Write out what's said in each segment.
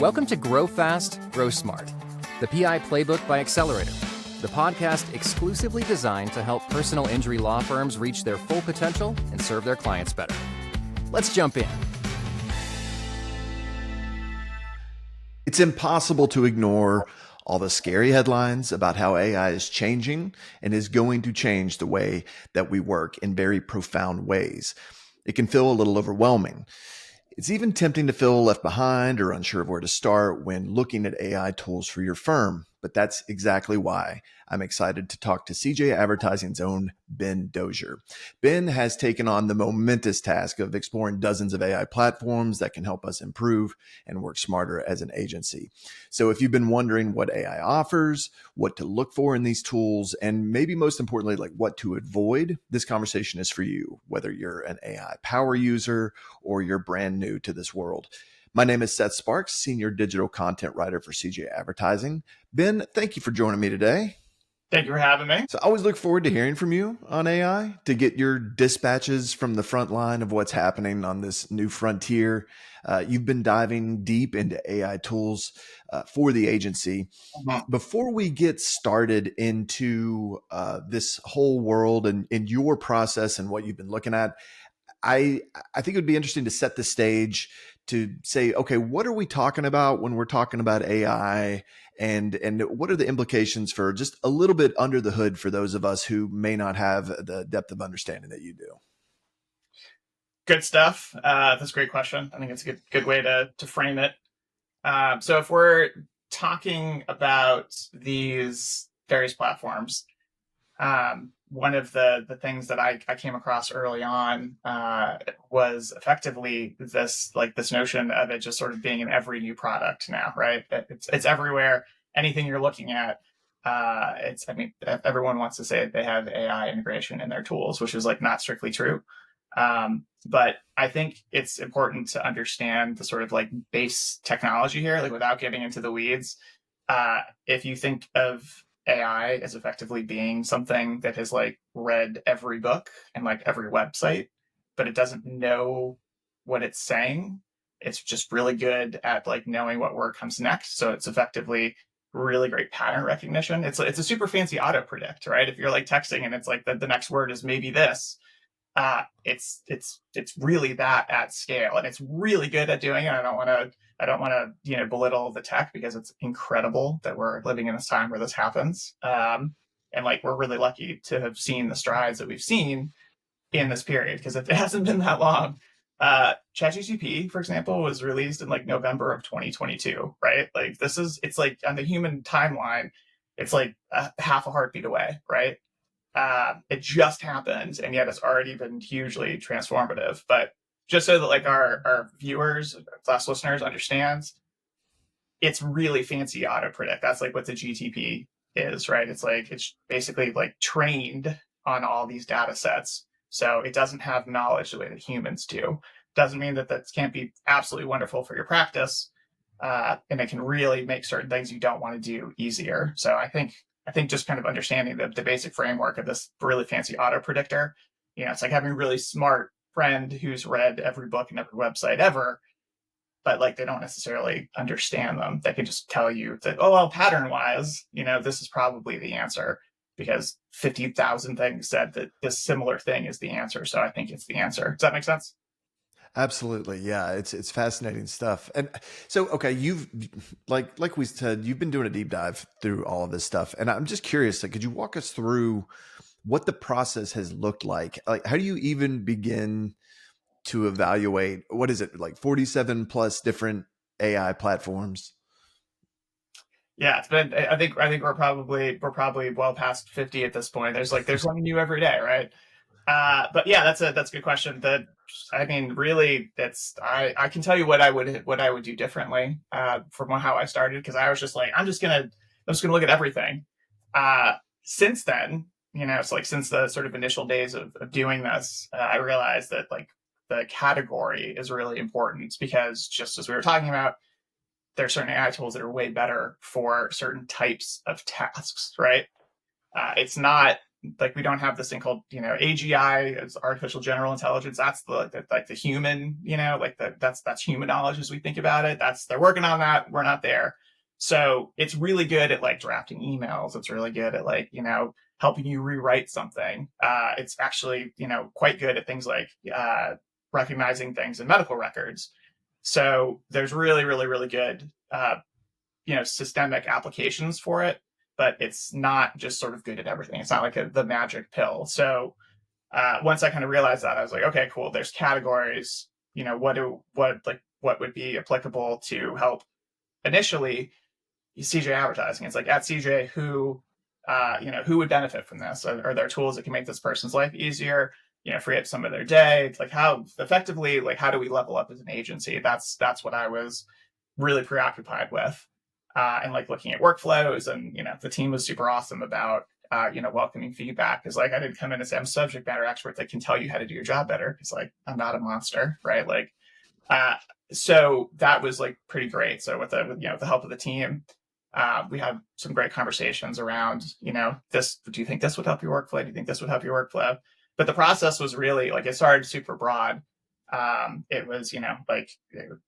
Welcome to Grow Fast, Grow Smart, the PI Playbook by Xcelerator, the podcast exclusively designed to help personal injury law firms reach their full potential and serve their clients better. Let's jump in. It's impossible to ignore all the scary headlines about how AI is changing and is going to change the way that we work in very profound ways. It can feel a little overwhelming. It's even tempting to feel left behind or unsure of where to start when looking at AI tools for your firm. But that's exactly why I'm excited to talk to CJ Advertising's own Ben Dozier. Ben has taken on the momentous task of exploring dozens of AI platforms that can help us improve and work smarter as an agency. So if you've been wondering what AI offers, what to look for in these tools, and maybe most importantly, like what to avoid, this conversation is for you, whether you're an AI power user or you're brand new to this world. My name is Seth Sparks, Senior Digital Content Writer for CJ Advertising. Ben, thank you for joining me today. Thank you for having me. So I always look forward to hearing from you on AI, to get your dispatches from the front line of what's happening on this new frontier. You've been diving deep into AI tools for the agency. Before we get started into this whole world and your process and what you've been looking at, I think it would be interesting to set the stage to say, okay, what are we talking about when we're talking about AI, and what are the implications for just a little bit under the hood for those of us who may not have the depth of understanding that you do? Good stuff. That's a great question. I think it's a good way to frame it. So if we're talking about these various platforms, one of the things that I came across early on was effectively this notion of it just sort of being in every new product now, right? It's everywhere. Anything you're looking at, everyone wants to say they have AI integration in their tools, which is like not strictly true. But I think it's important to understand the sort of like base technology here, like without getting into the weeds. If you think of AI as effectively being something that has like read every book and like every website, but it doesn't know what it's saying. It's just really good at like knowing what word comes next. So it's effectively really great pattern recognition. It's a super fancy auto predict, right? If you're like texting and it's like the next word is maybe this, it's really that at scale, and it's really good at doing it. I don't want to belittle the tech, because it's incredible that we're living in this time where this happens. And like we're really lucky to have seen the strides that we've seen in this period, because if it hasn't been that long, ChatGPT, for example, was released in like November of 2022, right? Like it's like on the human timeline, it's like half a heartbeat away, right? It just happened, and yet it's already been hugely transformative. But just so that like our viewers, class listeners understands, it's really fancy auto predict. That's like what the GTP is, right? It's basically like trained on all these data sets. So it doesn't have knowledge the way that humans do. Doesn't mean that can't be absolutely wonderful for your practice. And it can really make certain things you don't want to do easier. So I think just kind of understanding the basic framework of this really fancy auto predictor, it's like having a really smart friend who's read every book and every website ever, but like they don't necessarily understand them. They can just tell you that, oh, well, pattern wise, this is probably the answer, because 50,000 things said that this similar thing is the answer. So I think it's the answer. Does that make sense? Absolutely. Yeah. It's fascinating stuff. And so, okay, you've like we said, you've been doing a deep dive through all of this stuff. And I'm just curious, like, could you walk us through what the process has looked like? Like, how do you even begin to evaluate, what is it, like 47 plus different AI platforms? Yeah, it's been, I think we're probably well past 50 at this point. There's something new every day, right? But yeah, that's a good question. Really, I can tell you what I would do differently from how I started, because I was just like, I'm just gonna look at everything. Since then, it's like since the sort of initial days of doing this, I realized that like the category is really important, because just as we were talking about, there are certain AI tools that are way better for certain types of tasks, right? It's not like we don't have this thing called, AGI, it's artificial general intelligence. That's the human, like that's human knowledge as we think about it. They're working on that. We're not there. So it's really good at like drafting emails. It's really good at like, helping you rewrite something. It's actually, quite good at things like recognizing things in medical records. So there's really, really, really good, systemic applications for it, but it's not just sort of good at everything. It's not like the magic pill. So once I kind of realized that, I was like, okay, cool. There's categories. What would be applicable to help initially CJ advertising. It's like at CJ, who would benefit from this? Are there tools that can make this person's life easier? Free up some of their day. It's like how effectively, like how do we level up as an agency? That's what I was really preoccupied with, and like looking at workflows. And the team was super awesome about welcoming feedback, because like I didn't come in and say I'm a subject matter expert that can tell you how to do your job better, because like I'm not a monster, right? Like so that was like pretty great. So with the help of the team, we had some great conversations around, this, do you think this would help your workflow? Do you think this would help your workflow? But the process was really like, it started super broad. It was, like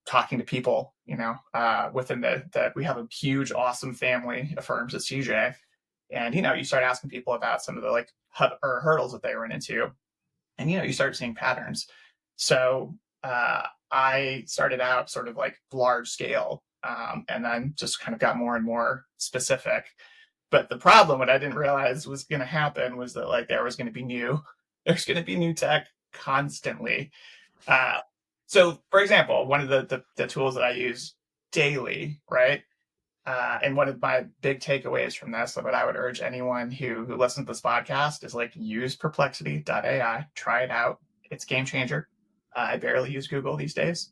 talking to people, within we have a huge, awesome family of firms at CJ. And, you start asking people about some of the like hurdles that they run into. And, you start seeing patterns. So I started out sort of like large scale, and then just kind of got more and more specific. But the problem, what I didn't realize was going to happen, was that like there's going to be new tech constantly. So for example, one of the tools that I use daily, right? And one of my big takeaways from this, what I would urge anyone who listens to this podcast, is like use perplexity.ai, try it out. It's a game changer. I barely use Google these days.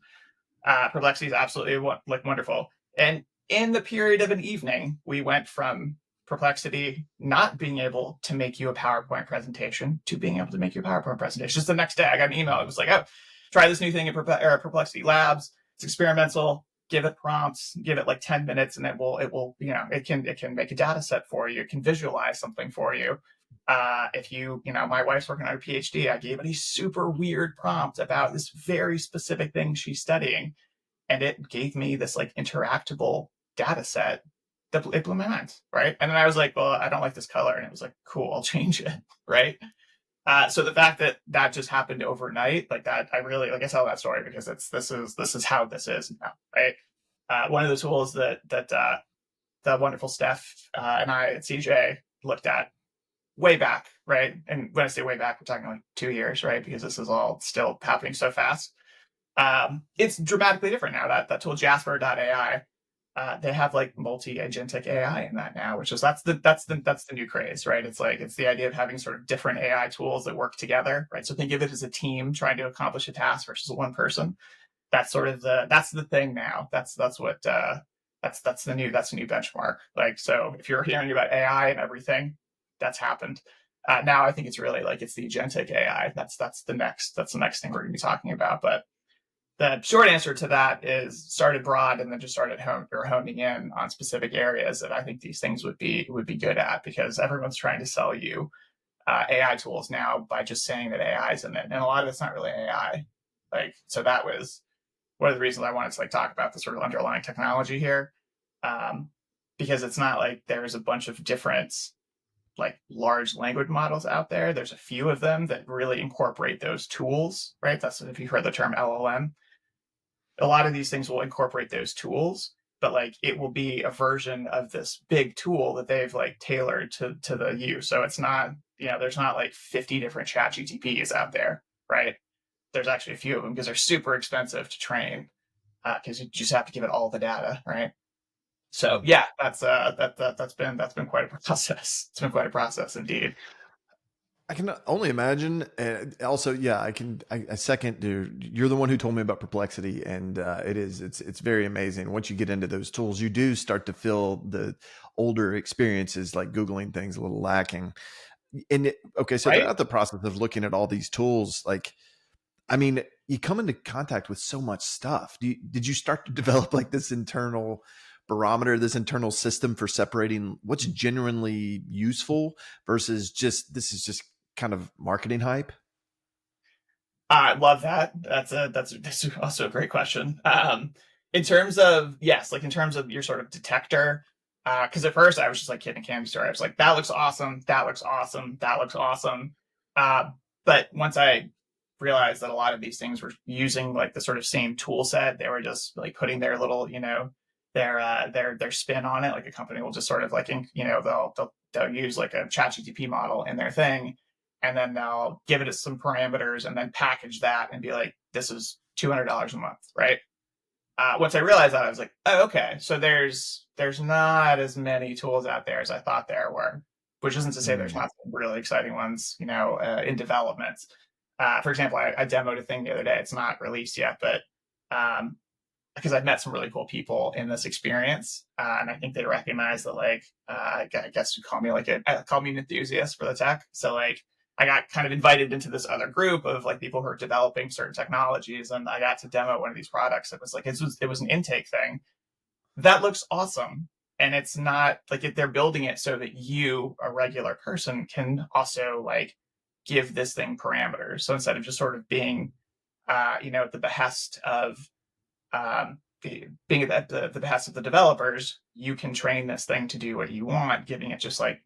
Perplexity is absolutely wonderful. And in the period of an evening, we went from Perplexity not being able to make you a PowerPoint presentation to being able to make you a PowerPoint presentation. Just the next day, I got an email. It was like, oh, try this new thing in Perplexity Labs. It's experimental. Give it prompts. Give it like 10 minutes, and it will. It can make a data set for you. It can visualize something for you. If my wife's working on her PhD, I gave it a super weird prompt about this very specific thing she's studying, and it gave me this like interactable data set that it blew my mind, right? And then I was like, well, I don't like this color, and it was like, cool, I'll change it, right? So the fact that just happened overnight, like that, I tell that story because this is how this is now, right? One of the tools that the wonderful Seth and I at CJ looked at way back, right? And when I say way back, we're talking like 2 years, right? Because this is all still happening so fast. It's dramatically different now. That tool Jasper.ai, they have like multi-agentic AI in that now, which is that's the new craze, right? It's the idea of having sort of different AI tools that work together, right? So think of it as a team trying to accomplish a task versus one person. That's sort of that's the thing now. That's the new benchmark. Like, so if you're hearing about AI and everything, that's happened. Now I think it's really like it's the agentic AI. That's the next thing we're going to be talking about. But the short answer to that is started broad and then just started honing in on specific areas that I think these things would be good at, because everyone's trying to sell you AI tools now by just saying that AI is in it, and a lot of it's not really AI. Like, so that was one of the reasons I wanted to like talk about the sort of underlying technology here, because it's not like there's a bunch of different like large language models out there. There's a few of them that really incorporate those tools, right? That's if you've heard the term LLM. A lot of these things will incorporate those tools, but like it will be a version of this big tool that they've like tailored to the use. So it's not, there's not like 50 different chat GTPs out there, right? There's actually a few of them because they're super expensive to train, because you just have to give it all the data, right? So yeah, that's been quite a process. It's been quite a process indeed. I can only imagine. Also, yeah, I second, dude. You're the one who told me about Perplexity, and it's very amazing. Once you get into those tools, you do start to feel the older experiences, like Googling things, a little lacking. Okay, so Right? throughout the process of looking at all these tools, like, I mean, you come into contact with so much stuff. Did you start to develop like this internal barometer, this internal system for separating what's genuinely useful versus just this is just kind of marketing hype? I love that. That's also a great question. In terms of, yes, like in terms of your sort of detector, because at first I was just like kidding a candy store. I was like, that looks awesome, that looks awesome, that looks awesome. Uh, but once I realized that a lot of these things were using like the sort of same tool set, they were just like putting their little, their spin on it. Like a company will just sort of like, they'll use like a ChatGPT model in their thing, and then they'll give it some parameters and then package that and be like, this is $200 a month, right? Once I realized that, I was like, oh, okay, so there's not as many tools out there as I thought there were, which isn't to say there's Mm. not some really exciting ones, in development. For example, I demoed a thing the other day. It's not released yet, but um, because I've met some really cool people in this experience, and I think they recognize that, like, I guess you call me like call me an enthusiast for the tech. So like, I got kind of invited into this other group of like people who are developing certain technologies, and I got to demo one of these products. It was like it was an intake thing that looks awesome, and it's not like they're building it so that you, a regular person, can also like give this thing parameters. So instead of just sort of being, at the behest of being at the behest of the developers, you can train this thing to do what you want, giving it just like,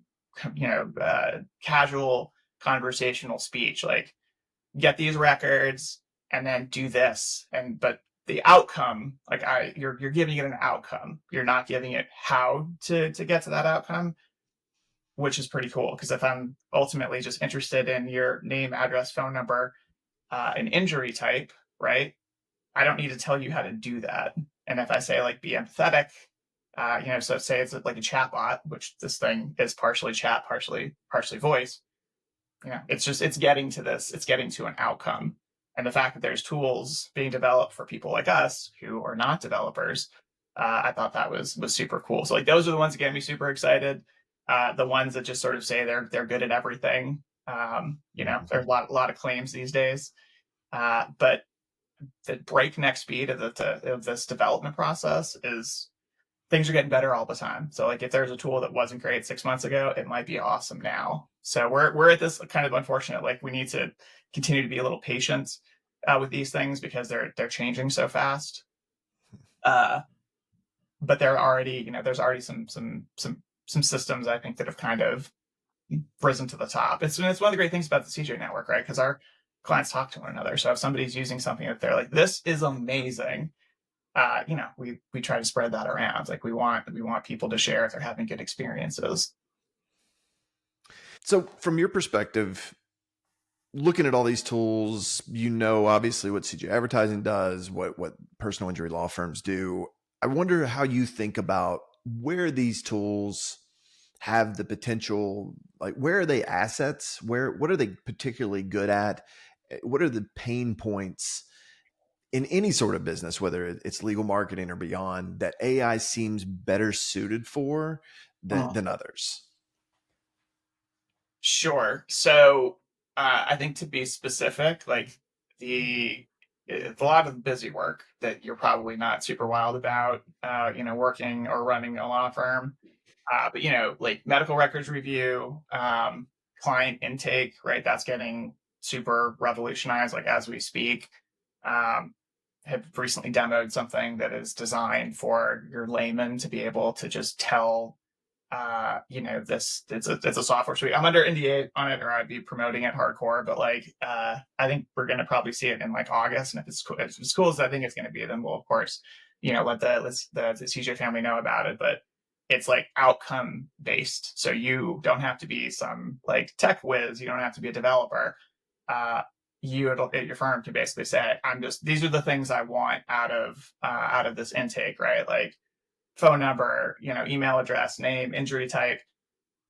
casual conversational speech, like get these records and then do this. And but the outcome, like you're giving it an outcome. You're not giving it how to get to that outcome, which is pretty cool. Because if I'm ultimately just interested in your name, address, phone number, an injury type, right? I don't need to tell you how to do that. And if I say like be empathetic, so say it's like a chat bot, which this thing is partially chat, partially voice. It's getting to this. It's getting to an outcome. And the fact that there's tools being developed for people like us who are not developers, I thought that was super cool. So like those are the ones that get me super excited. The ones that just sort of say they're good at everything. There's a lot of claims these days, but the breakneck speed of this development process is things are getting better all the time. So like if there's a tool that wasn't great 6 months ago, it might be awesome now. So we're at this kind of unfortunate, like we need to continue to be a little patient with these things because they're changing so fast. Uh, but there's already some systems I think that have kind of risen to the top. It's one of the great things about the CJ network, right? Because our clients talk to one another. So if somebody's using something that they're like, this is amazing, we try to spread that around. Like we want people to share if they're having good experiences. So, from your perspective, looking at all these tools, obviously what CJ Advertising does, what personal injury law firms do. I wonder how you think about where these tools have the potential, like where are they assets? What are they particularly good at? What are the pain points in any sort of business, whether it's legal marketing or beyond, that AI seems better suited for than others? Sure. So I think to be specific, like the it's a lot of busy work that you're probably not super wild about, working or running a law firm. But like medical records review, client intake, right? That's getting super revolutionized, like as we speak. Um, have recently demoed something that is designed for your layman to be able to just tell, this it's a software suite. I'm under NDA on it, or I'd be promoting it hardcore. But like, I think we're gonna probably see it in like August, and if it's cool as I think it's gonna be, then we'll of course, let the CJ family know about it. But it's like outcome based, so you don't have to be some like tech whiz. You don't have to be a developer. Uh, you at your firm to basically say, these are the things I want out of this intake, right? Like phone number, email address, name, injury type,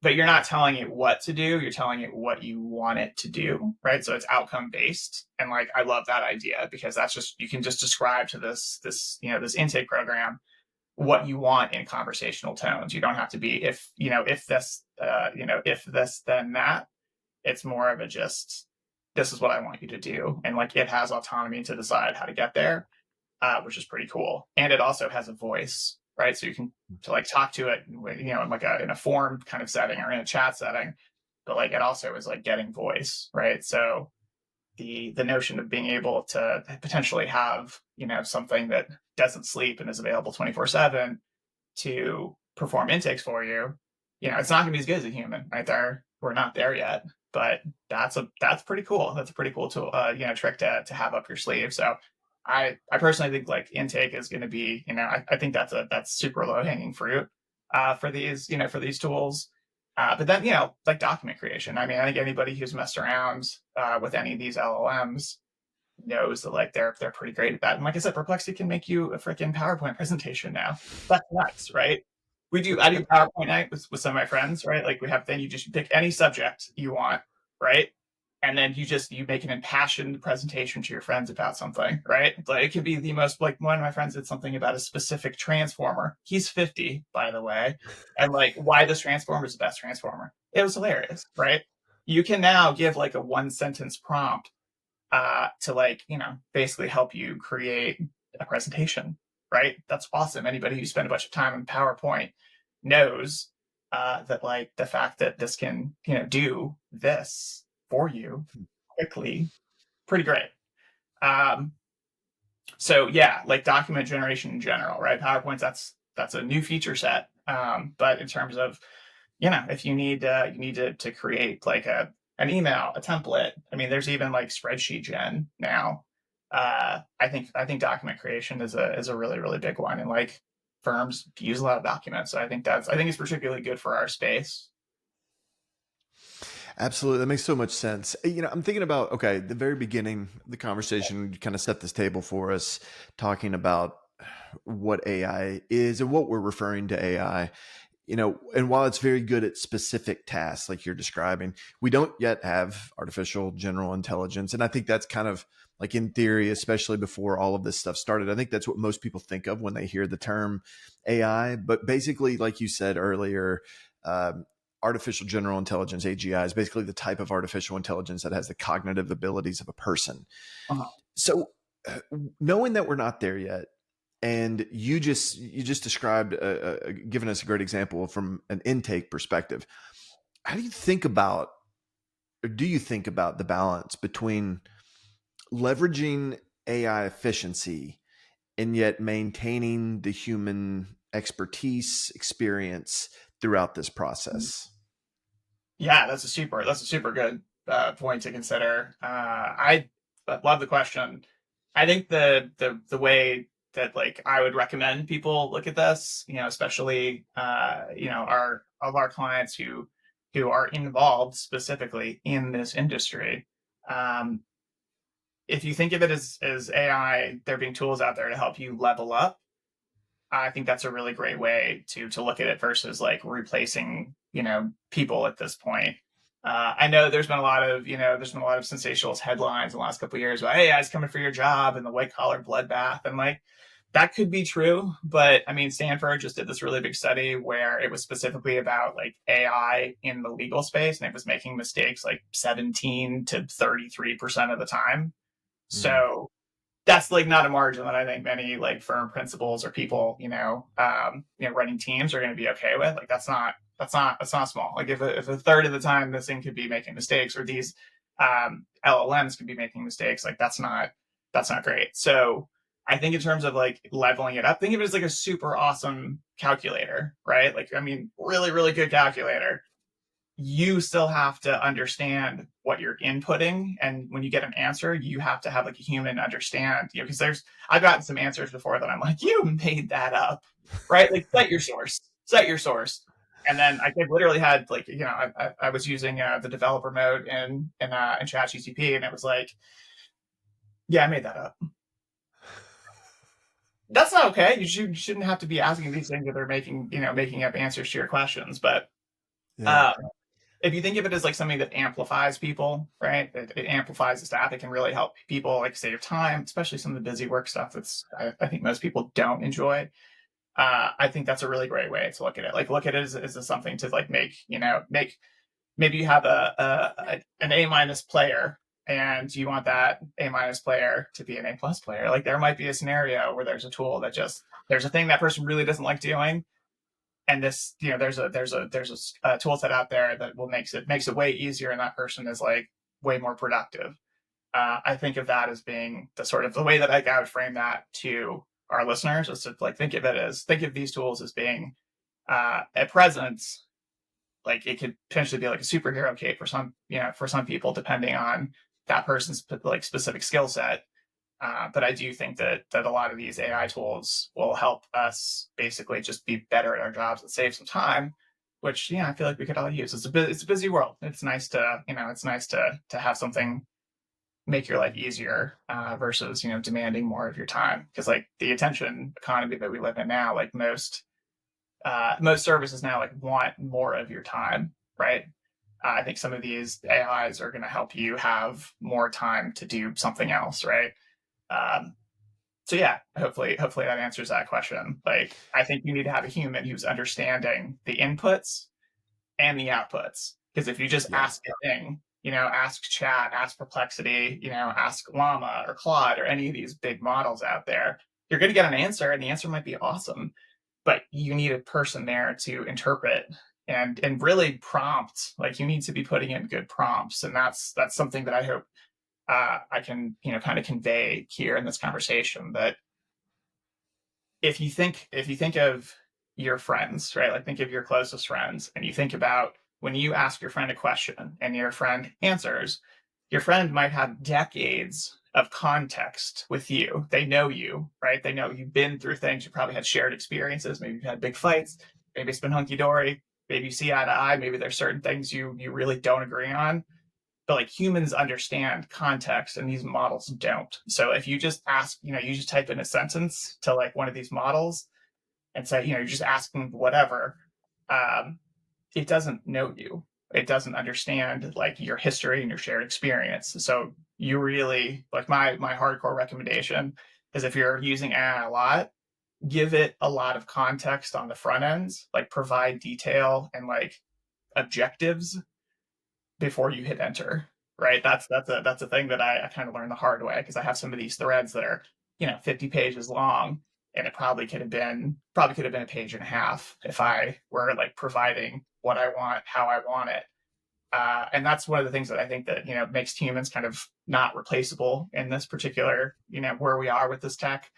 but you're not telling it what to do. You're telling it what you want it to do, right? So it's outcome based. And like, I love that idea because that's just, you can just describe to this intake program what you want in conversational tones. You don't have to be, if this, then that. It's more of a just, this is what I want you to do. And like, it has autonomy to decide how to get there, which is pretty cool. And it also has a voice. right? So you can to like talk to it, you know, in like in a form kind of setting or in a chat setting, but like it also is like getting voice, right? So the notion of being able to potentially have, you know, something that doesn't sleep and is available 24/7 to perform intakes for you, you know, it's not going to be as good as a human, right? There, we're not there yet, but that's pretty cool. That's a pretty cool tool, you know, trick to have up your sleeve. So I personally think like intake is going to be, you know, I think that's super low hanging fruit for these, you know, for these tools. But then, you know, like document creation. I mean, I think anybody who's messed around with any of these LLMs knows that like they're pretty great at that. And like I said, Perplexity can make you a freaking PowerPoint presentation now. That's nuts, right? I do PowerPoint night with some of my friends, right? Like we have then you just pick any subject you want, right? And then you make an impassioned presentation to your friends about something, right? Like it could be the most like one of my friends did something about a specific transformer. He's 50, by the way, and like why this transformer is the best transformer. It was hilarious, right? You can now give like a 1 sentence prompt to like, you know, basically help you create a presentation, right? That's awesome. Anybody who spent a bunch of time on PowerPoint knows that like the fact that this can, you know, do this for you quickly, pretty great. Um, so yeah, like document generation in general, right? PowerPoints, that's a new feature set. But in terms of, you know, if you need to create like an email, a template. I mean, there's even like spreadsheet gen now. I think document creation is a really really big one, and like firms use a lot of documents. So I think it's particularly good for our space. Absolutely. That makes so much sense. You know, I'm thinking about, okay, the very beginning, the conversation, you kind of set this table for us, talking about what AI is and what we're referring to AI. You know, and while it's very good at specific tasks like you're describing, we don't yet have artificial general intelligence. And I think that's kind of like in theory, especially before all of this stuff started, I think that's what most people think of when they hear the term AI. But basically, like you said earlier, um, artificial general intelligence, AGI, is basically the type of artificial intelligence that has the cognitive abilities of a person. Uh-huh. So, knowing that we're not there yet, and you just described, giving us a great example from an intake perspective. How do you think about, or do you think about the balance between leveraging AI efficiency and yet maintaining the human expertise experience throughout this process? Yeah, that's a super good point to consider. I love the question. I think the way that like I would recommend people look at this, you know, especially you know, our clients who are involved specifically in this industry. Um, if you think of it as AI, there being tools out there to help you level up, I think that's a really great way to look at it versus like replacing, you know, people at this point. I know there's been a lot of sensational headlines in the last couple of years about, hey, I was coming for your job and the white collar bloodbath, and like that could be true, but I mean, Stanford just did this really big study where it was specifically about like AI in the legal space, and it was making mistakes like 17 to 33% of the time. Mm. So that's like not a margin that I think many like firm principals or people, you know, running teams are going to be okay with. Like that's not small. Like if a third of the time this thing could be making mistakes, or these LLMs could be making mistakes, like that's not great. So I think in terms of like leveling it up, think of it as like a super awesome calculator, right? Like I mean, really really good calculator. You still have to understand what you're inputting, and when you get an answer you have to have like a human understand, you know, because I've gotten some answers before that I'm like, you made that up, right? Like set your source. And then I've literally had like, you know, I was using the developer mode in ChatGPT, and it was like, yeah, I made that up. That's not okay. You shouldn't have to be asking these things that they're making, you know, making up answers to your questions. But Yeah. um, if you think of it as like something that amplifies people, right? It amplifies the staff. It can really help people like save time, especially some of the busy work stuff I think most people don't enjoy. I think that's a really great way to look at it. Like look at it as something to like make, you know, make maybe you have an A minus player and you want that A- player to be an A+ player. Like there might be a scenario where there's a tool that just there's a thing that person really doesn't like doing, and this there's a tool set out there that will makes it way easier, and that person is like way more productive. I think of that as being the sort of the way that I would frame that to our listeners is to like think of these tools as being at present, like it could potentially be like a superhero cape for some, for some people, depending on that person's like specific skill set. But I do think that a lot of these AI tools will help us basically just be better at our jobs and save some time, which I feel like we could all use. It's a busy world. It's nice to have something make your life easier versus demanding more of your time, because like the attention economy that we live in now, like most services now like want more of your time, right? I think some of these AIs are going to help you have more time to do something else, right? Um, so yeah, hopefully that answers that question. Like I think you need to have a human who's understanding the inputs and the outputs, because if you just Yeah. ask a thing, ask chat, ask perplexity, ask llama or claude or any of these big models out there, you're going to get an answer, and the answer might be awesome, but you need a person there to interpret and really prompt. Like you need to be putting in good prompts, and that's something that I hope I can kind of convey here in this conversation. That if you think of your friends, right? Like think of your closest friends, and you think about when you ask your friend a question and your friend answers, your friend might have decades of context with you. They know you, right? They know you've been through things. You probably had shared experiences. Maybe you've had big fights. Maybe it's been hunky dory. Maybe you see eye to eye. Maybe there's certain things you really don't agree on. But like humans understand context and these models don't. So if you just ask, you just type in a sentence to like one of these models and say, you're just asking whatever, um, it doesn't know you. It doesn't understand like your history and your shared experience. So you really like my hardcore recommendation is, if you're using AI a lot, give it a lot of context on the front ends, like provide detail and like objectives before you hit enter. Right. That's a thing that I kind of learned the hard way, because I have some of these threads that are 50 pages long, and it probably could have been a page and a half if I were like providing what I want, how I want it. And that's one of the things that I think that makes humans kind of not replaceable in this particular where we are with this tech,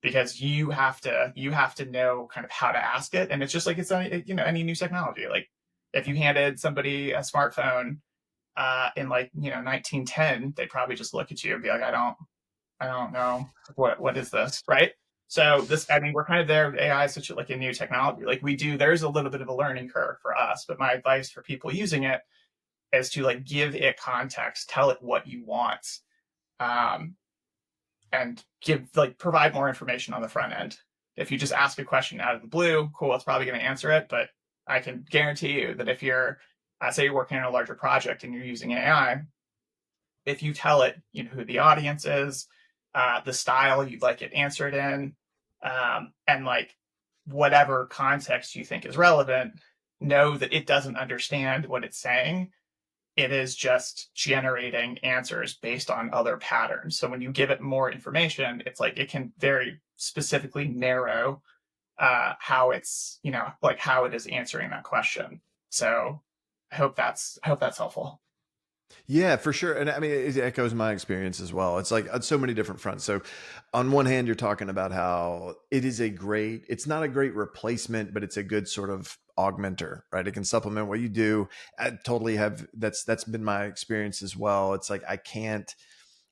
because you have to know kind of how to ask it. And it's just like it's any new technology. Like if you handed somebody a smartphone in like 1910, they probably just look at you and be like, I don't know what is this, right? So this, I mean, we're kind of there. AI is such like a new technology. Like there's a little bit of a learning curve for us, but my advice for people using it is to like give it context, tell it what you want, um, and provide more information on the front end. If you just ask a question out of the blue, cool, it's probably going to answer it. But I can guarantee you that if you're, say you're working on a larger project and you're using AI, if you tell it, who the audience is, the style you'd like it answered in, and like whatever context you think is relevant, know that it doesn't understand what it's saying. It is just generating answers based on other patterns. So when you give it more information, it's like it can very specifically narrow how it's, like how it is answering that question. So I hope that's helpful. Yeah, for sure. And I mean, it echoes my experience as well. It's like on so many different fronts. So, on one hand, you're talking about how it's not a great replacement, but it's a good sort of augmenter, right? It can supplement what you do. I totally that's been my experience as well. It's like I can't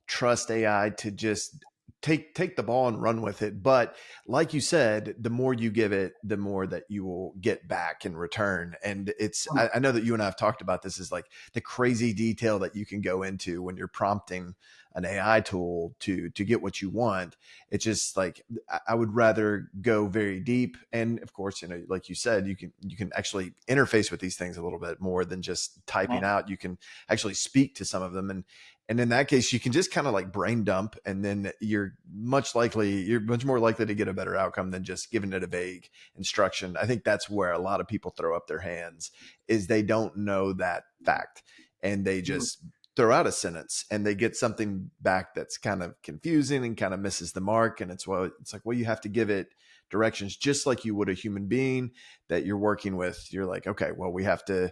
trust AI to just take the ball and run with it. But like you said, the more you give it, the more that you will get back in return. And I know that you and I have talked about this, is like the crazy detail that you can go into when you're prompting an AI tool to get what you want. It's just like I would rather go very deep. And of course, like you said, you can actually interface with these things a little bit more than just typing out. You can actually speak to some of them, and in that case, you can just kind of like brain dump, and then you're much more likely to get a better outcome than just giving it a vague instruction. I think that's where a lot of people throw up their hands, is they don't know that fact, and they just throw out a sentence and they get something back that's kind of confusing and kind of misses the mark. And it's like, well, you have to give it directions just like you would a human being that you're working with. You're like, okay, well, we have to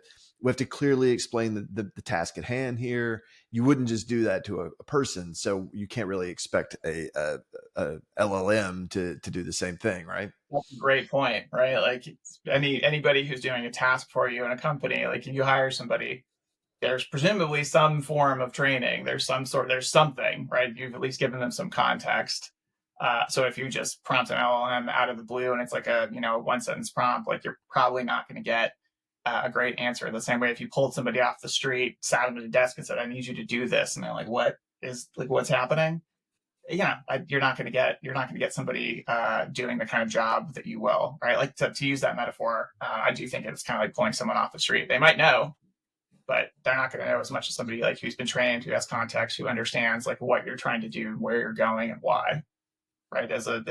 clearly explain the task at hand here. You wouldn't just do that to a person. So you can't really expect a LLM to do the same thing. Right. That's a great point, right? Like anybody who's doing a task for you in a company, like if you hire somebody, there's presumably some form of training. There's something, right? You've at least given them some context. So if you just prompt an LLM out of the blue and it's like a, one sentence prompt, like you're probably not going to get a great answer. The same way if you pulled somebody off the street, sat them at a desk and said, I need you to do this. And they're like, what's happening? You're not going to get somebody doing the kind of job that you will, right? Like to use that metaphor, I do think it's kind of like pulling someone off the street. They might know, but they're not going to know as much as somebody like who's been trained, who has context, who understands like what you're trying to do, where you're going, and why, right? As a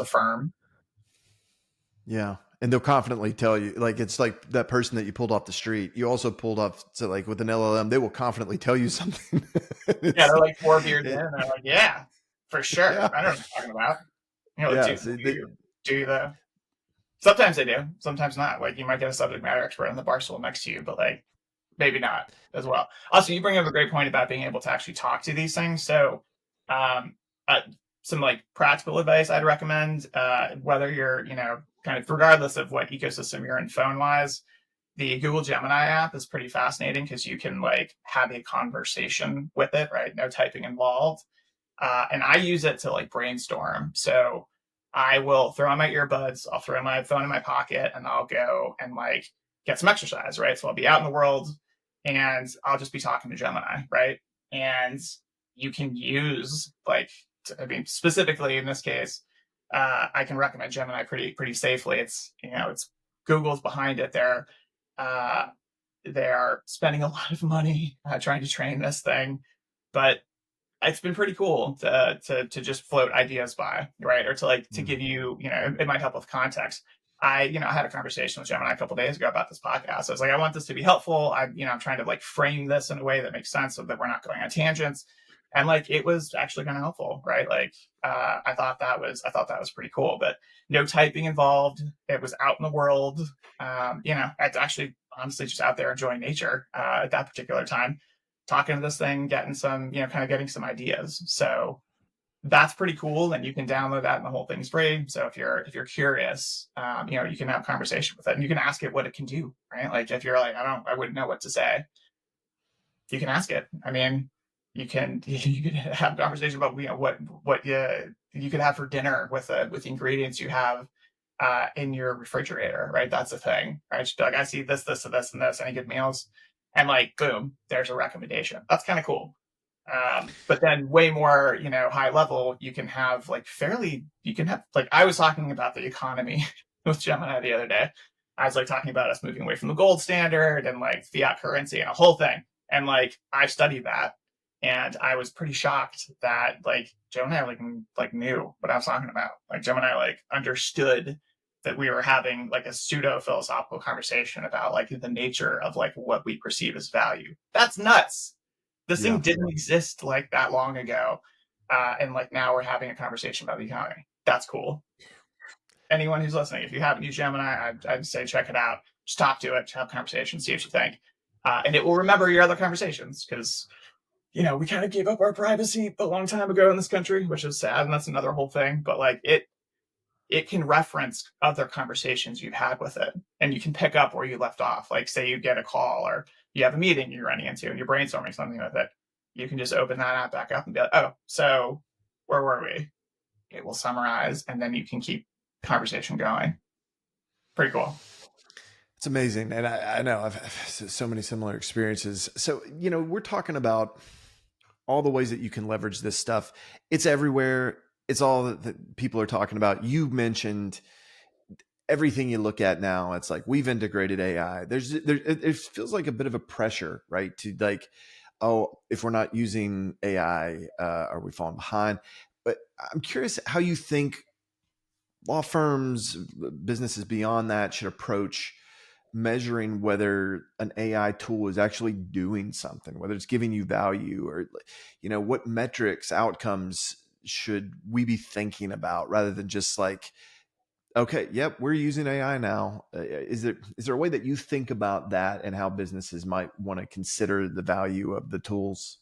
firm. Yeah. And they'll confidently tell you, like, it's like that person that you pulled off the street. You also pulled off, so like with an LLM, they will confidently tell you something. Yeah, they're like 4 beers in. And they're like, yeah, for sure. Yeah. I know what you're talking about. Yeah. Do the. Sometimes they do, sometimes not. Like you might get a subject matter expert on the bar stool next to you, but like maybe not as well. Also, you bring up a great point about being able to actually talk to these things. So, some like practical advice I'd recommend, whether you're, kind of regardless of what ecosystem you're in phone wise, the Google Gemini app is pretty fascinating because you can like have a conversation with it, right? No typing involved. And I use it to like brainstorm. So I will throw on my earbuds, I'll throw my phone in my pocket, and I'll go and like get some exercise, right? So I'll be out in the world and I'll just be talking to Gemini, right? And you can use specifically in this case, I can recommend Gemini pretty safely. It's Google's behind it. They're spending a lot of money trying to train this thing, but it's been pretty cool to just float ideas by, right? Or to give you, it might help with context. I had a conversation with Gemini a couple of days ago about this podcast. I was like, I want this to be helpful. I'm trying to like frame this in a way that makes sense so that we're not going on tangents. And like, it was actually kind of helpful, right? Like, I thought that was pretty cool, but no typing involved. It was out in the world. It's actually honestly just out there enjoying nature at that particular time, talking to this thing, getting some, kind of getting some ideas. So that's pretty cool. And you can download that and the whole thing's free. So if you're curious, you can have a conversation with it and you can ask it what it can do, right? Like if you're like, I wouldn't know what to say, you can ask it. I mean, you can have a conversation about, what you could have for dinner with the ingredients you have in your refrigerator, right? That's the thing, right? Just be like, I see this, this, and this, and this, any good meals? And like, boom, there's a recommendation. That's kind of cool. But then way more, high level, you can have like I was talking about the economy with Gemini the other day. I was like talking about us moving away from the gold standard and like fiat currency and a whole thing. And like, I studied that and I was pretty shocked that like Gemini like knew what I was talking about. Like Gemini like understood that we were having like a pseudo philosophical conversation about like the nature of like what we perceive as value. That's nuts. This thing didn't exist like that long ago. And like now we're having a conversation about the economy. That's cool. Anyone who's listening, if you haven't used Gemini, I'd say check it out. Just talk to it, have a conversation, see what you think. And it will remember your other conversations because, we kind of gave up our privacy a long time ago in this country, which is sad. And that's another whole thing. But like it can reference other conversations you've had with it and you can pick up where you left off. Like say you get a call or you have a meeting you're running into and you're brainstorming something with it. You can just open that app back up and be like, oh, so where were we? It will summarize and then you can keep conversation going. Pretty cool. It's amazing. And I know I've so many similar experiences. So, we're talking about all the ways that you can leverage this stuff. It's everywhere. It's all that people are talking about. You mentioned everything you look at now. It's like we've integrated AI. It feels like a bit of a pressure, right? To like, oh, if we're not using AI, are we falling behind? But I'm curious how you think law firms, businesses beyond that should approach measuring whether an AI tool is actually doing something, whether it's giving you value, or what metrics, outcomes should we be thinking about, rather than just like, okay, yep, we're using AI now. Is there a way that you think about that and how businesses might want to consider the value of the tools?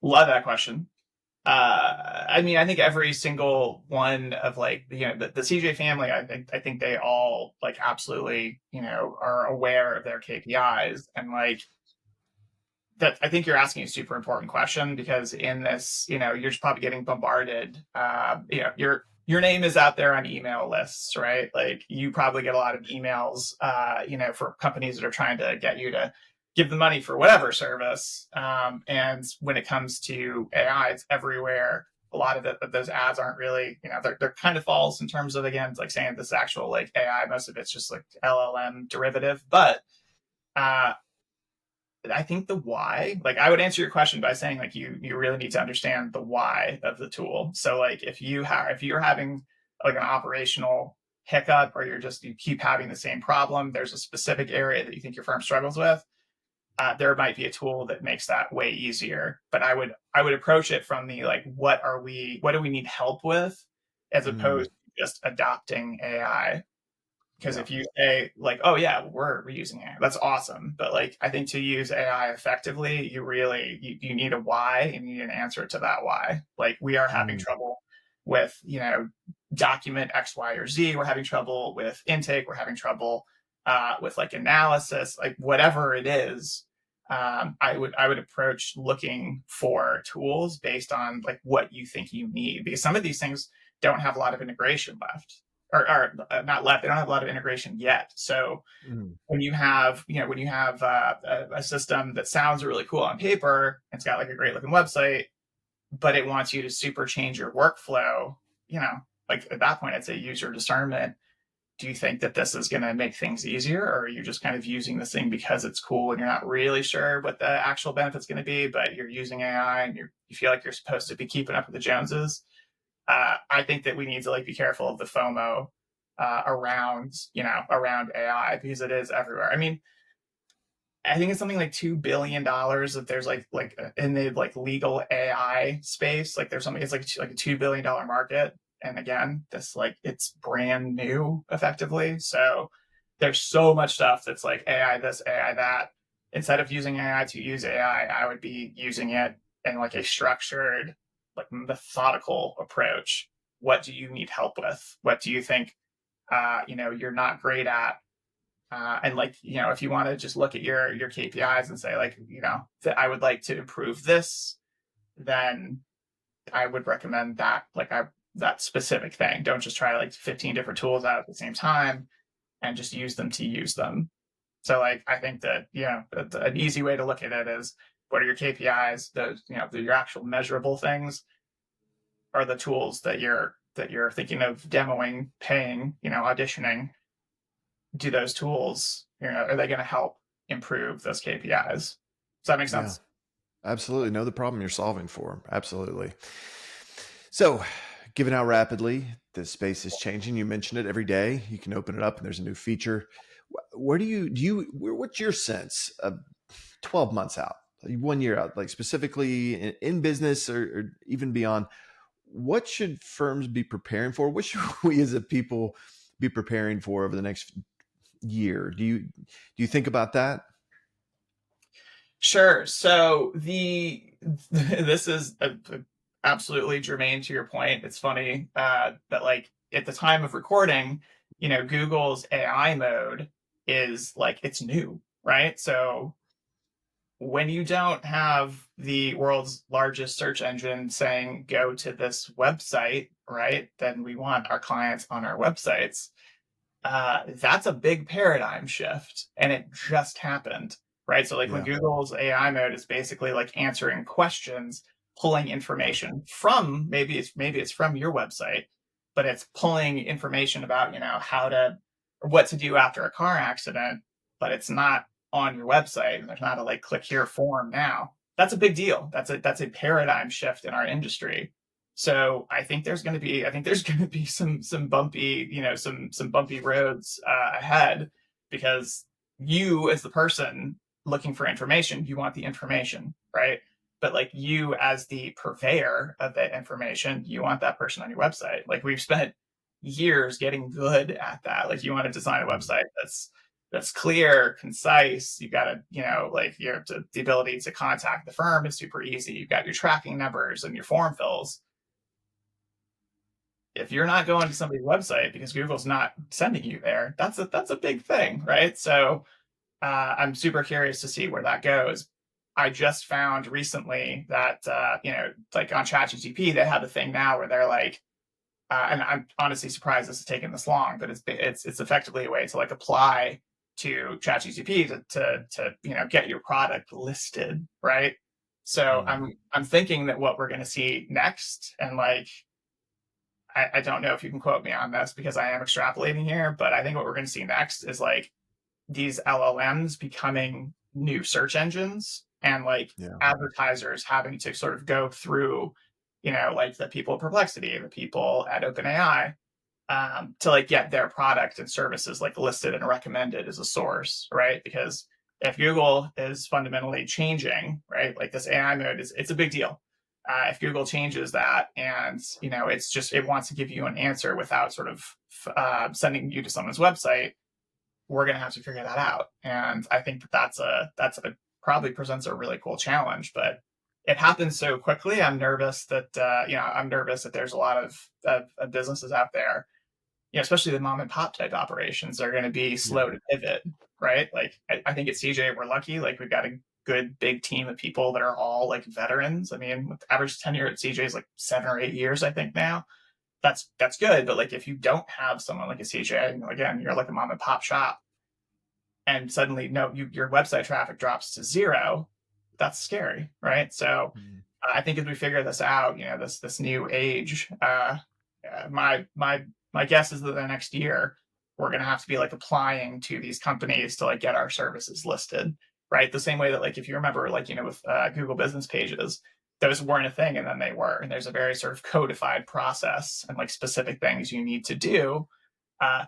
Love that question. I mean, I think every single one of like, the CJ family, I think they all like absolutely, are aware of their KPIs, and like that. I think you're asking a super important question, because in this, you're just probably getting bombarded. Your name is out there on email lists, right? Like you probably get a lot of emails, for companies that are trying to get you to give them money for whatever service. And when it comes to AI, it's everywhere. A lot of those ads aren't really, they're kind of false in terms of, again, like saying this actual like AI. Most of it's just like LLM derivative, but uh, I think the why, like I would answer your question by saying like you really need to understand the why of the tool. So like if you're having like an operational hiccup, or you keep having the same problem, there's a specific area that you think your firm struggles with, there might be a tool that makes that way easier. But I would approach it from the like, what do we need help with, as Mm, opposed to just adopting AI. Because yeah. if you say like, oh yeah, we're reusing AI, that's awesome. But like, I think to use AI effectively, you need a why, and you need an answer to that why. Like we are having Mm, trouble with, document X, Y, or Z. We're having trouble with intake. We're having trouble with like analysis, like whatever it is. I would approach looking for tools based on like what you think you need, because some of these things don't have a lot of integration left, or not left. They don't have a lot of integration yet. So mm, when you have a system that sounds really cool on paper, it's got like a great looking website, but it wants you to super change your workflow, you know, like at that point, I'd say use your discernment. Do you think that this is going to make things easier, or are you just kind of using this thing because it's cool and you're not really sure what the actual benefit's going to be, but you're using AI and you feel like you're supposed to be keeping up with the Joneses? I think that we need to like be careful of the FOMO around AI, because it is everywhere. I mean, I think it's something like $2 billion if there's like in the like legal AI space. Like there's something, it's like a $2 billion market. And again, this like it's brand new effectively. So there's so much stuff that's like AI this, AI that. Instead of using AI to use AI, I would be using it in like a structured, like methodical approach. What do you need help with? What do you think you're not great at? And like, if you want to just look at your KPIs and say like, that I would like to improve this, then I would recommend that, like that specific thing. Don't just try like 15 different tools out at the same time and just use them to use them. So like, I think that, an easy way to look at it is, what are your KPIs? Those, your actual measurable things are the tools that you're thinking of demoing, paying, auditioning. Do those tools, are they going to help improve those KPIs? Does that make yeah, sense? absolutely. Know the problem you're solving for. Absolutely. So, given how rapidly this space is changing, you mentioned it every day. You can open it up and there's a new feature. Where what's your sense of 12 months out, like 1 year out, like specifically in business, or even beyond? What should firms be preparing for? What should we as a people be preparing for over the next year? Do you think about that? Sure. So this is absolutely germane to your point. It's funny that like at the time of recording, Google's AI mode is like it's new, right? So when you don't have the world's largest search engine saying go to this website, right? Then we want our clients on our websites. That's a big paradigm shift, and it just happened, right? So like when Yeah. Google's AI mode is basically like answering questions, pulling information from, maybe it's from your website, but it's pulling information about, how to, or what to do after a car accident, but it's not on your website. There's not a like click here form now. That's a big deal. That's a paradigm shift in our industry. So I think there's going to be some bumpy, some bumpy roads ahead. because you as the person looking for information, you want the information, right? But like you as the purveyor of that information, you want that person on your website. Like we've spent years getting good at that. Like you want to design a website that's clear, concise. You got to, like you have the ability to contact the firm is super easy. You've got your tracking numbers and your form fills. If you're not going to somebody's website because Google's not sending you there, that's a big thing, right? So I'm super curious to see where that goes. I just found recently that like on ChatGPT, they have a thing now where they're like, and I'm honestly surprised this has taken this long, but it's effectively a way to like apply to ChatGPT to get your product listed, right? So I'm thinking that what we're going to see next, and like I don't know if you can quote me on this because I am extrapolating here, but I think what we're going to see next is like these LLMs becoming new search engines and like advertisers having to sort of go through, like the people at Perplexity, the people at OpenAI, to like get their product and services like listed and recommended as a source, right? Because if Google is fundamentally changing, right, like this AI mode it's a big deal. If Google changes that and it wants to give you an answer without sort of sending you to someone's website, we're going to have to figure that out. And I think that's a probably presents a really cool challenge, but it happens so quickly. I'm nervous that there's a lot of businesses out there, especially the mom and pop type operations, are going to be slow to pivot, right? Like I think at CJ we're lucky, like we've got a good big team of people that are all like veterans. I mean, with average tenure at CJ is like 7 or 8 years, I think now. That's good, but like if you don't have someone like a CJ, again, you're like a mom and pop shop, and suddenly your website traffic drops to zero, that's scary, right? So I think as we figure this out, this new age, my guess is that the next year we're going to have to be like applying to these companies to like get our services listed, right? The same way that like if you remember like with Google business pages, those weren't a thing and then they were, and there's a very sort of codified process and like specific things you need to do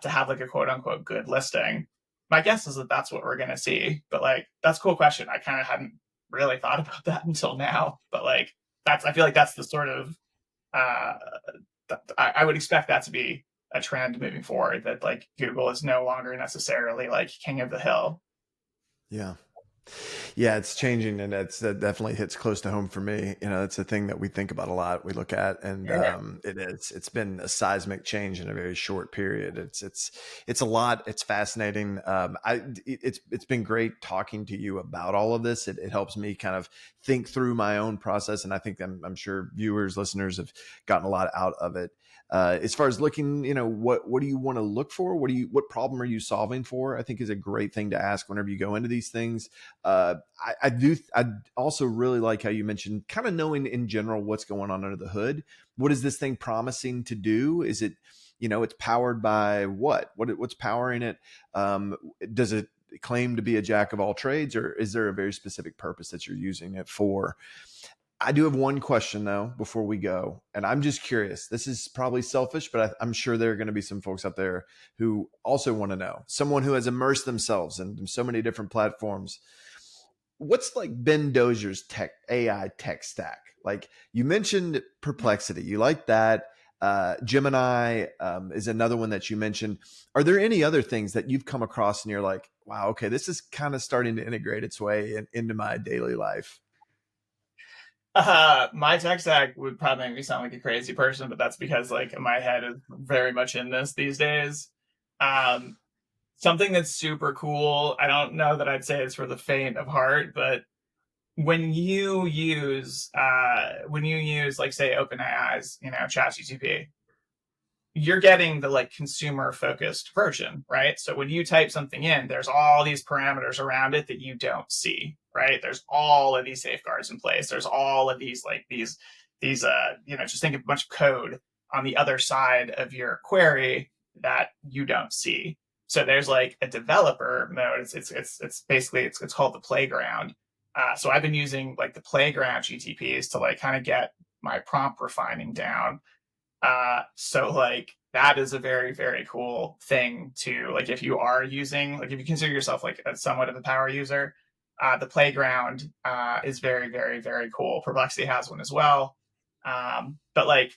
to have like a quote unquote good listing. My guess is that that's what we're going to see, but like that's a cool question. I kind of hadn't really thought about that until now, but like I feel like that's the sort of I would expect that to be a trend moving forward, that like Google is no longer necessarily like king of the hill. Yeah. Yeah, it's changing, and that definitely hits close to home for me. It's a thing that we think about a lot, we look at, and it's been a seismic change in a very short period. It's a lot. It's fascinating. It's been great talking to you about all of this. It helps me kind of think through my own process, and I think I'm sure viewers, listeners have gotten a lot out of it. As far as looking, what do you want to look for? What problem are you solving for? I think is a great thing to ask whenever you go into these things. I also really like how you mentioned kind of knowing in general what's going on under the hood. What is this thing promising to do? Is it, it's powered by what's powering it? Does it claim to be a jack of all trades, or is there a very specific purpose that you're using it for? I do have one question though before we go, and I'm just curious. This is probably selfish, but I'm sure there are going to be some folks out there who also want to know. Someone who has immersed themselves in so many different platforms. What's like Ben Dozier's AI tech stack? Like you mentioned Perplexity, you like that. Gemini is another one that you mentioned. Are there any other things that you've come across and you're like, wow, okay, this is kind of starting to integrate its way into my daily life? My tech stack would probably make me sound like a crazy person, but that's because like my head is very much in this these days. Um, Something that's super cool. I don't know that I'd say it's for the faint of heart, but when you use like say OpenAI's, ChatGPT, you're getting the like consumer focused version, right? So when you type something in, there's all these parameters around it that you don't see, right? There's all of these safeguards in place. There's all of these like these just think of a bunch of code on the other side of your query that you don't see. So there's like a developer mode. It's basically it's called the playground. So I've been using like the playground GTPs to like kind of get my prompt refining down. So like that is a very, very cool thing to, like, if you are using, like, if you consider yourself like somewhat of a power user, the playground is very, very, very cool. Perplexity has one as well. But like,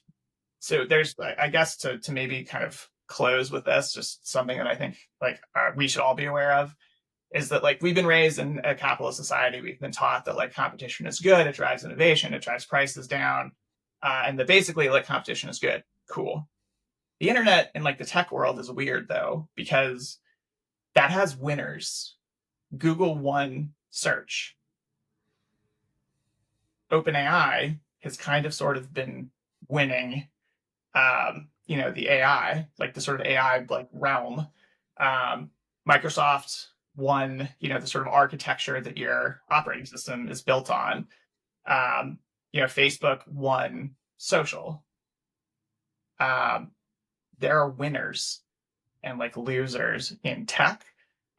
so there's, I guess, to maybe kind of close with this, just something that I think like we should all be aware of is that like we've been raised in a capitalist society. We've been taught that like competition is good. It drives innovation. It drives prices down. And that basically like competition is good. Cool. The internet and like the tech world is weird though, because that has winners. Google won search. OpenAI has kind of sort of been winning, the AI, like the sort of AI like realm. Microsoft won, the sort of architecture that your operating system is built on. Facebook won social. There are winners and like losers in tech.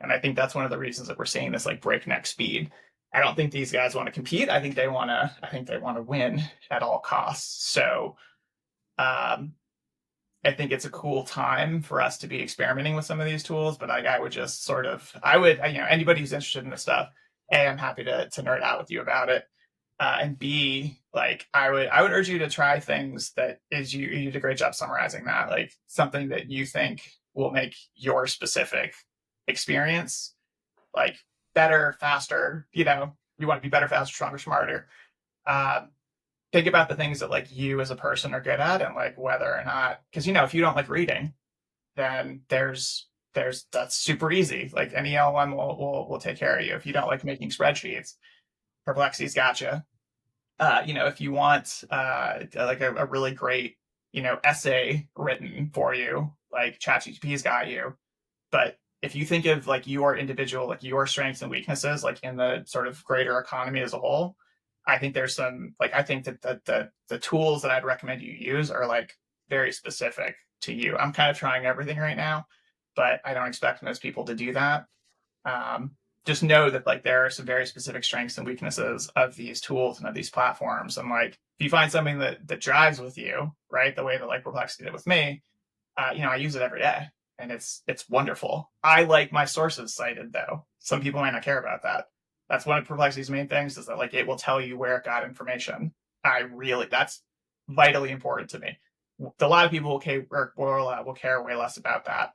And I think that's one of the reasons that we're seeing this like breakneck speed. I don't think these guys want to compete. I think they want to win at all costs. So I think it's a cool time for us to be experimenting with some of these tools, but I would just sort of, anybody who's interested in this stuff, A, I'm happy to nerd out with you about it. And B, like I would urge you to try things that you did a great job summarizing that, like something that you think will make your specific experience like better, faster, you want to be better, faster, stronger, smarter. Think about the things that like you as a person are good at and like whether or not, because if you don't like reading, then that's super easy. Like any LLM will take care of you. If you don't like making spreadsheets, Perplexity's gotcha. If you want like a really great essay written for you, like ChatGPT's got you. But if you think of like your individual, like your strengths and weaknesses, like in the sort of greater economy as a whole, I think there's some like I think that the tools that I'd recommend you use are like very specific to you. I'm kind of trying everything right now, but I don't expect most people to do that. Just know that like there are some very specific strengths and weaknesses of these tools and of these platforms. And like if you find something that drives with you, right, the way that like Perplexity did with me, I use it every day and it's wonderful. I like my sources cited though. Some people might not care about that. That's one of Perplexity's main things is that like it will tell you where it got information. That's vitally important to me. A lot of people will care way less about that.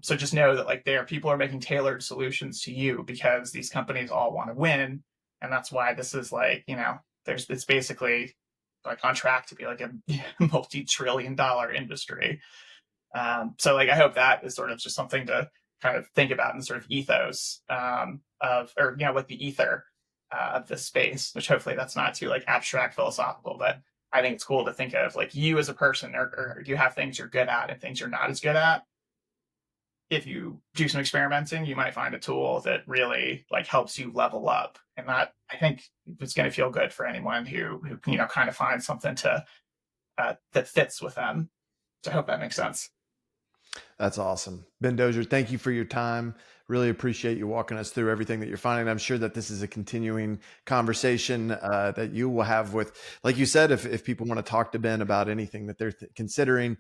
So just know that like people are making tailored solutions to you because these companies all want to win, and that's why this is like it's basically like on track to be like a multi-trillion-dollar industry. So like I hope that is sort of just something to kind of think about in the sort of ethos like the ether of this space, which hopefully that's not too like abstract philosophical, but I think it's cool to think of like you as a person, or do you have things you're good at and things you're not as good at? If you do some experimenting, you might find a tool that really like helps you level up, and that I think it's going to feel good for anyone who kind of finds something to that fits with them. So I hope that makes sense. That's awesome. Ben Dozier, thank you for your time. Really appreciate you walking us through everything that you're finding. I'm sure that this is a continuing conversation that you will have with, like you said, if people want to talk to Ben about anything that they're considering,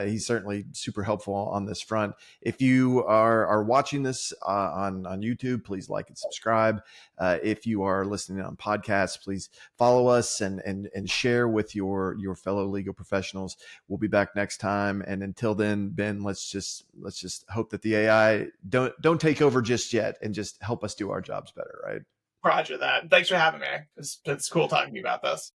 he's certainly super helpful on this front. If you are watching this on YouTube, please like and subscribe. If you are listening on podcasts, please follow us and share with your fellow legal professionals. We'll be back next time. And until then, Ben, let's just hope that the AI don't take over just yet and just help us do our jobs better, right? Roger that. Thanks for having me. It's cool talking to you about this.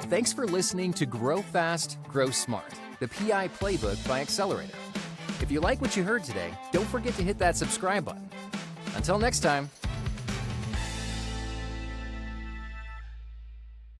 Thanks for listening to Grow Fast, Grow Smart, the PI Playbook by Xcelerator. If you like what you heard today, don't forget to hit that subscribe button. Until next time.